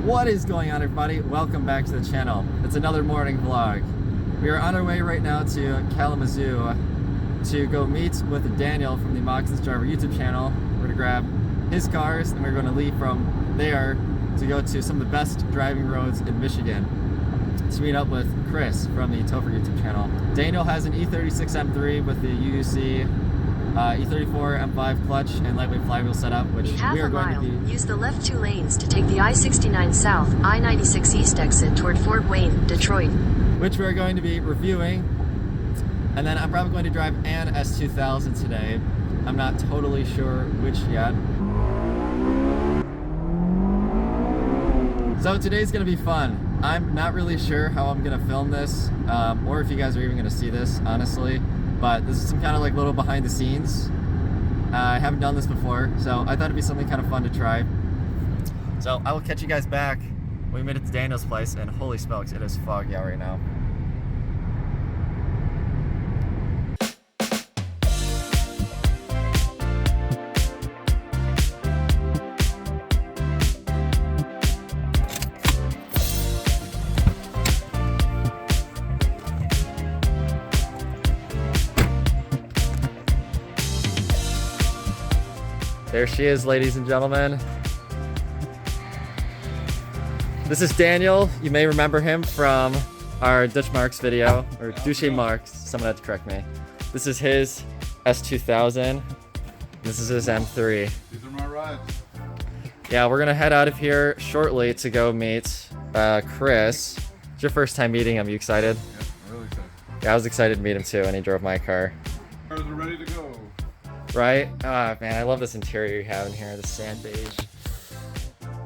What is going on, everybody? Welcome back to the channel. It's another morning vlog. We are on our way right now to Kalamazoo to go meet with Daniel from the Moccasins Driver YouTube channel. We're gonna grab his cars and we're gonna leave from there to go to some of the best driving roads in Michigan to meet up with Chris from the Topher YouTube channel. Daniel has an E36 M3 with the UUC E34 M5 clutch and lightweight flywheel setup, which we are going to be... Use the left 2 lanes to take the I-69 South, I-96 East exit toward Fort Wayne, Detroit. Which we are going to be reviewing. And then I'm probably going to drive an S2000 today. I'm not totally sure which yet. So today's going to be fun. I'm not really sure how I'm going to film this, or if you guys are even going to see this, honestly. But this is some kind of like little behind the scenes. I haven't done this before, so I thought it'd be something kind of fun to try. So I will catch you guys back when we made it to Daniel's place, and holy smokes, it is foggy out right now. There she is, ladies and gentlemen. This is Daniel. You may remember him from our Dutch Marks video, or Douche Marks. Someone had to correct me. This is his S2000. This is his M3. These are my rides. Yeah, we're gonna head out of here shortly to go meet Chris. It's your first time meeting him. You excited? Yeah, I'm really excited. Yeah, I was excited to meet him too, and he drove my car. Cars are ready to go. Right? Ah, man, I love this interior you have in here, the sand beige.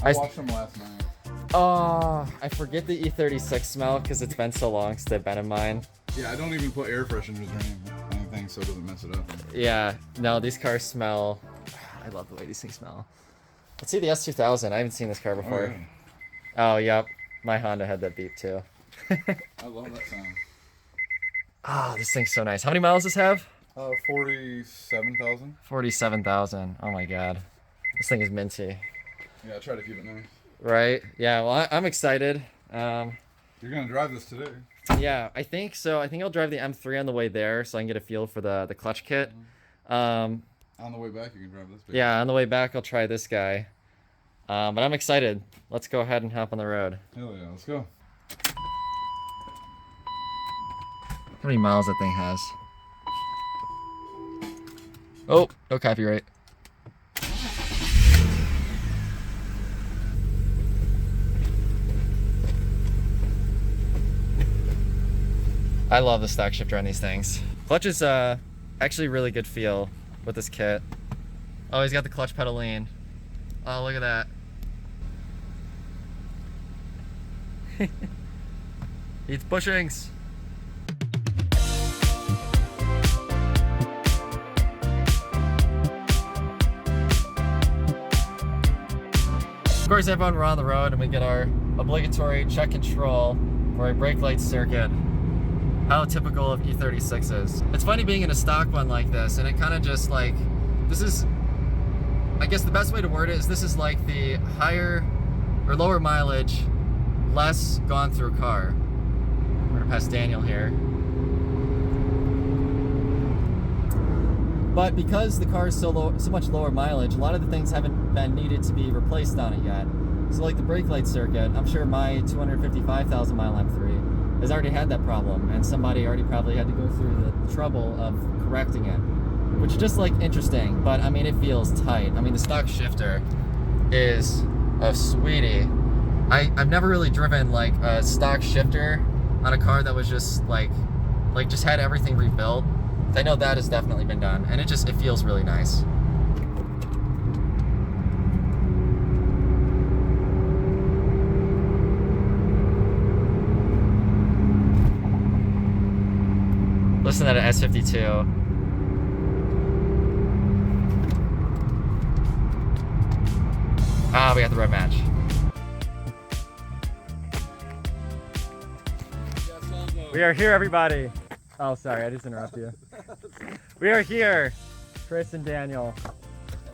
I watched them last night. Oh, I forget the E36 smell because it's been so long since they've been in mine. Yeah, I don't even put air fresheners or anything so it doesn't mess it up. Yeah, no, these cars smell... I love the way these things smell. Let's see the S2000. I haven't seen this car before. Oh, yep. My Honda had that beep too. I love that sound. Oh, this thing's so nice. How many miles does this have? 47,000. 47,000. Oh my god. This thing is minty. Yeah, I try to keep it nice. Right? Yeah, well, I'm excited. You're gonna drive this today. Yeah, I think so. I think I'll drive the M3 on the way there so I can get a feel for the clutch kit. On the way back, you can drive this baby. Yeah, on the way back, I'll try this guy. But I'm excited. Let's go ahead and hop on the road. Hell yeah, let's go. How many miles that thing has? Oh, no copyright. I love the stock shifter on these things. Clutch is actually really good feel with this kit. Oh, he's got the clutch pedal lean. Oh, look at that. Eats bushings. Of course, everyone, we're on the road and we get our obligatory check control for a brake light circuit. How typical of E36s. It's funny being in a stock one like this, and it kind of just like, this is, I guess the best way to word it is this is like the higher or lower mileage, less gone through car. We're gonna pass Daniel here. But because the car is so much lower mileage, a lot of the things haven't been needed to be replaced on it yet. So like the brake light circuit, I'm sure my 255,000 mile M3 has already had that problem, and somebody already probably had to go through the trouble of correcting it, which is just like interesting. But I mean, it feels tight. I mean, the stock shifter is a sweetie. I've never really driven like a stock shifter on a car that was just like just had everything rebuilt. I know that has definitely been done, and it feels really nice. Listen to that S52. Ah, we got the red match. We are here, everybody. Oh, sorry, I just interrupted you. We are here, Chris and Daniel.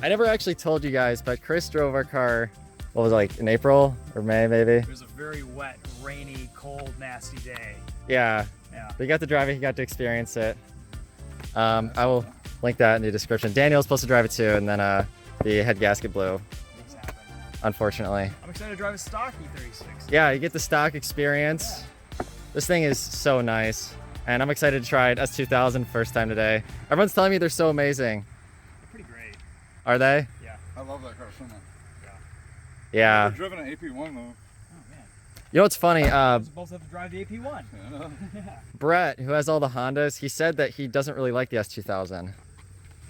I never actually told you guys, but Chris drove our car what was it, like in April or May maybe? It was a very wet, rainy, cold, nasty day. Yeah. Yeah. But he got to drive it, he got to experience it. I will link that in the description. Daniel's supposed to drive it too, and then the head gasket blew, Things happen. unfortunately. I'm excited to drive a stock E36. Yeah, you get the stock experience. This thing is so nice, and I'm excited to try it. S2000 first time today. Everyone's telling me they're so amazing. They're pretty great. Are they? Yeah. I love that car so much. Yeah. I've driven an AP1 though. Oh man. You know what's funny? We're supposed to have to drive the AP1. Yeah. Brett, who has all the Hondas, he said that he doesn't really like the S2000.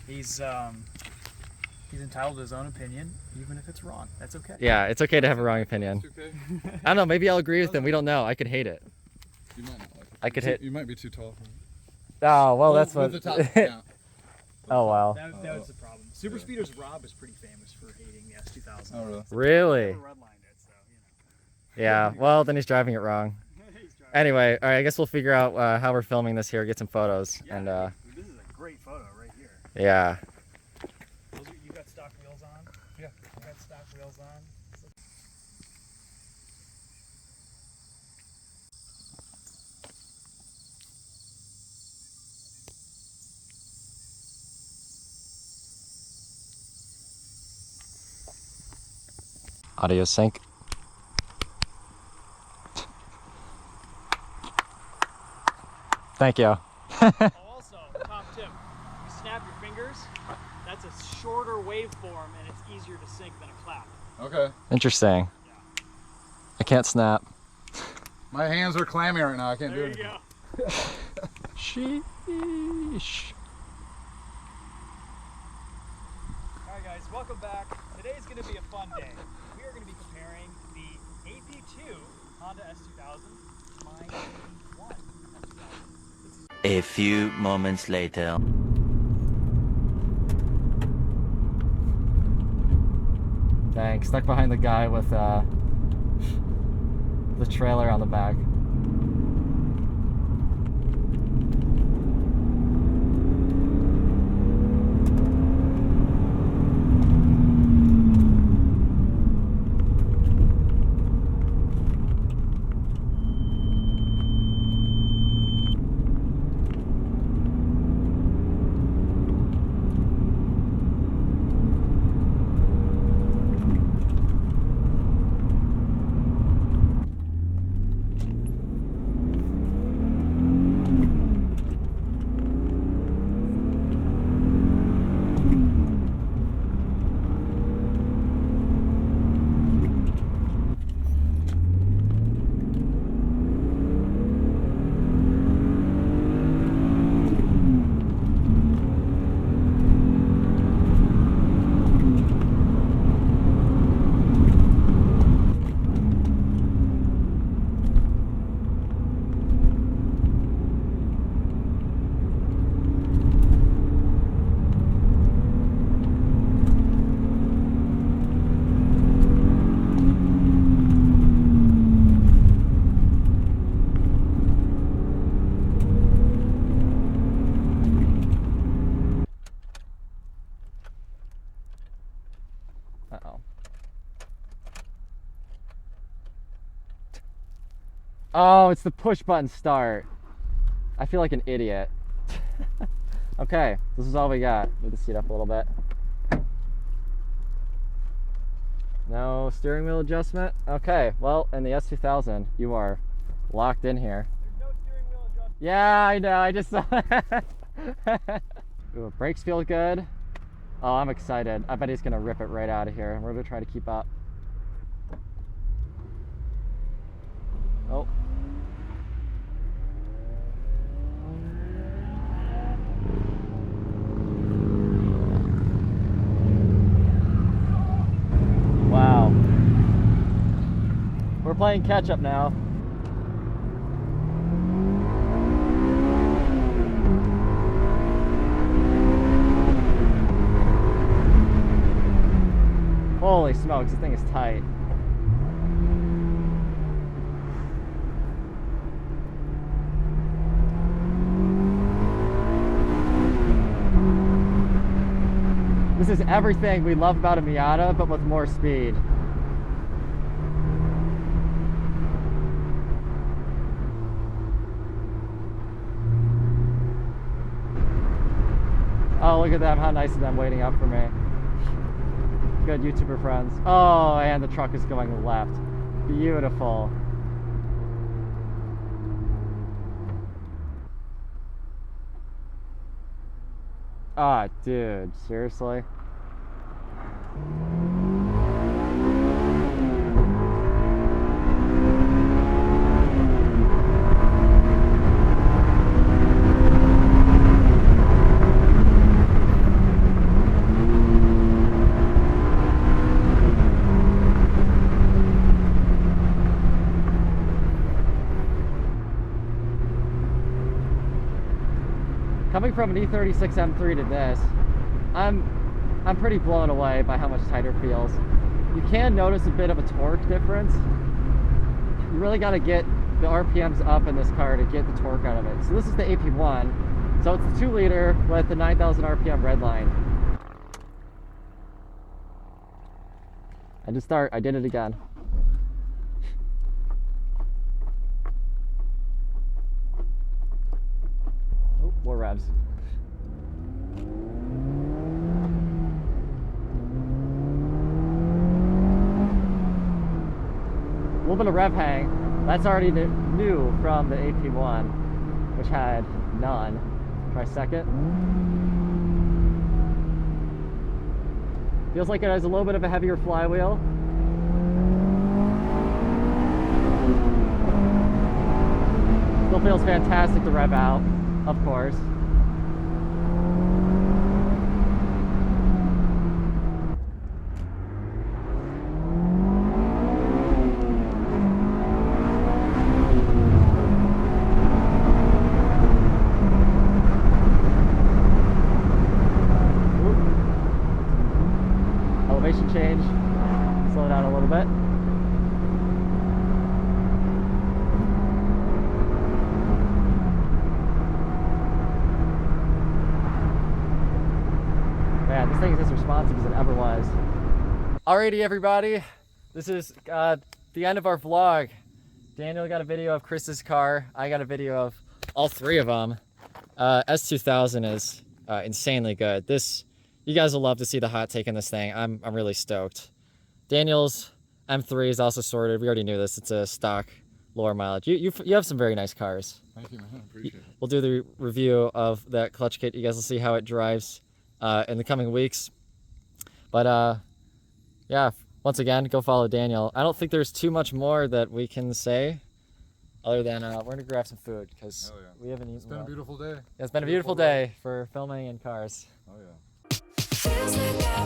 He's entitled to his own opinion, even if it's wrong. That's okay. Yeah, it's okay to have a wrong opinion. It's okay. I don't know, maybe I'll agree with him. We don't know. I could hate it. You might not like it. I could hit. You might be too tall for it. Oh, well, that's With what. the top, yeah. Oh, wow. That was the problem. Super Speeders Rob is pretty famous for hating the S2000. Oh, really? Really? Never redlined it, so Yeah, well, then he's driving it wrong. He's driving. Anyway, all right, I guess we'll figure out how we're filming this here, get some photos. Yeah, And this is a great photo right here. yeah. You got stock wheels on? Yeah. You got stock wheels on? Audio sync. Thank you. Also, top tip, you snap your fingers, that's a shorter waveform and it's easier to sync than a clap. Okay. Interesting. Yeah. I can't snap. My hands are clammy right now. I can't There do you it. go. Sheesh. Alright guys, welcome back. Today's going to be a fun day. We are going to be comparing the AP2 Honda S2000 to my AP1 S2000. A few moments later. Dang, stuck behind the guy with the trailer on the back. Uh-oh. Oh, it's the push button start. I feel like an idiot. Okay, this is all we got. Move the seat up a little bit. No steering wheel adjustment. Okay, well, in the S2000, you are locked in here. There's no steering wheel adjustment. Yeah, I know. I just saw that. Ooh, brakes feel good. Oh, I'm excited. I bet he's gonna rip it right out of here. We're gonna try to keep up. Oh. Wow. We're playing catch up now. Holy smokes, this thing is tight. This is everything we love about a Miata, but with more speed. Oh, look at them. How nice of them waiting up for me. Good YouTuber friends. Oh, and the truck is going left. Beautiful. Ah, dude, seriously? Coming from an E36 M3 to this, I'm pretty blown away by how much tighter it feels. You can notice a bit of a torque difference. You really got to get the RPMs up in this car to get the torque out of it. So this is the AP1. So it's the 2 liter with the 9,000 RPM red line. I did it again. Oh, more revs. A little bit of rev hang. That's already new from the AP1, which had none. Try second. Feels like it has a little bit of a heavier flywheel. Still feels fantastic to rev out, of course. Elevation change, slow down a little bit. Man, this thing is as responsive as it ever was. Alrighty, everybody, this is the end of our vlog. Daniel got a video of Chris's car. I got a video of all 3 of them. S2000 is insanely good. You guys will love to see the hot take in this thing. I'm really stoked. Daniel's M3 is also sorted. We already knew this. It's a stock, lower mileage. You have some very nice cars. Thank you, man. Appreciate it. We'll do the review of that clutch kit. You guys will see how it drives in the coming weeks. But yeah, once again, go follow Daniel. I don't think there's too much more that we can say other than we're going to grab some food because we haven't eaten. It's been a beautiful day. Yeah, it's been a beautiful day for filming in cars. Oh, yeah. Feels like